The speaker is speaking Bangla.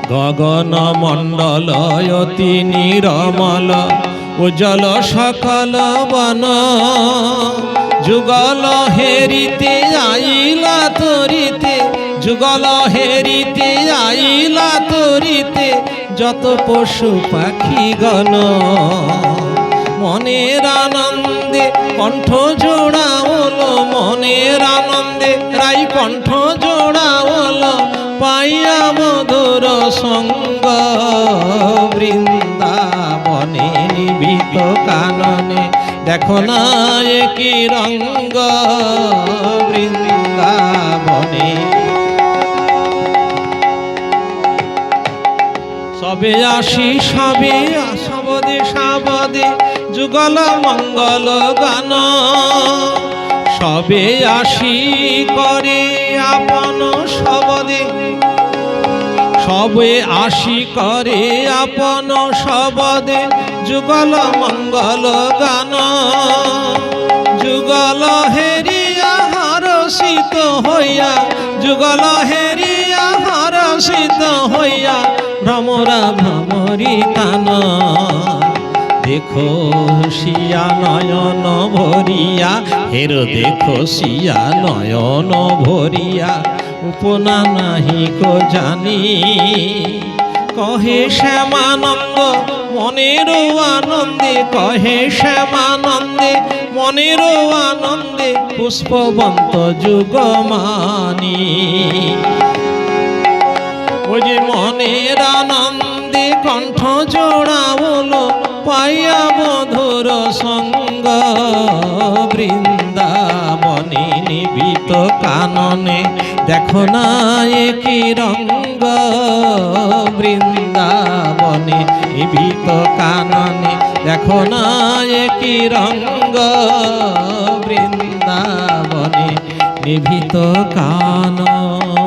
গগন মণ্ডল অতি নিরমল উজ্জ্বল সকল বন যুগল হেরিতে আইলা তরিতে যুগল হেরিতে আইলা তরিতে যত পশু পাখি গণ মনের আনন্দে কণ্ঠ জোড়া হলো মনের আনন্দে রাই কণ্ঠ জোড়া হলো পাইয়া মধুর সঙ্গ বৃন্দাবনে নিবিত কাননে দেখো না একই রঙ্গ বৃন্দাবনে সবে আসি সবে সবদে সাবদে যুগল মঙ্গল গান সবে আসি করে আপন সবদে সবে আসি করে আপন সবদে যুগল মঙ্গল গান যুগল হেরিয়া হরষিত হইয়া যুগল হেরিয়া হরষিত হইয়া ভ্রমরা ভ্রমরি কান দেখো শিয়া নয়ন ভরিয়া হের দেখো শিয়া নয়ন ভরিয়া উপনা নাহি কো জানি কহে শ্যামানন্দ মনের আনন্দে কহে শ্যামানন্দে মনের আনন্দে পুষ্পবন্ত যুগমানি ওই যে মনের আনন্দে কণ্ঠ জোড়া বলো পাইয়া মধুর সঙ্গ বৃন্দাবনে নিবিত কাননে দেখো না একই রঙ্গ বৃন্দাবনে নিবিত কাননে দেখো না একই রঙ্গ বৃন্দাবনে নিবিত কানন।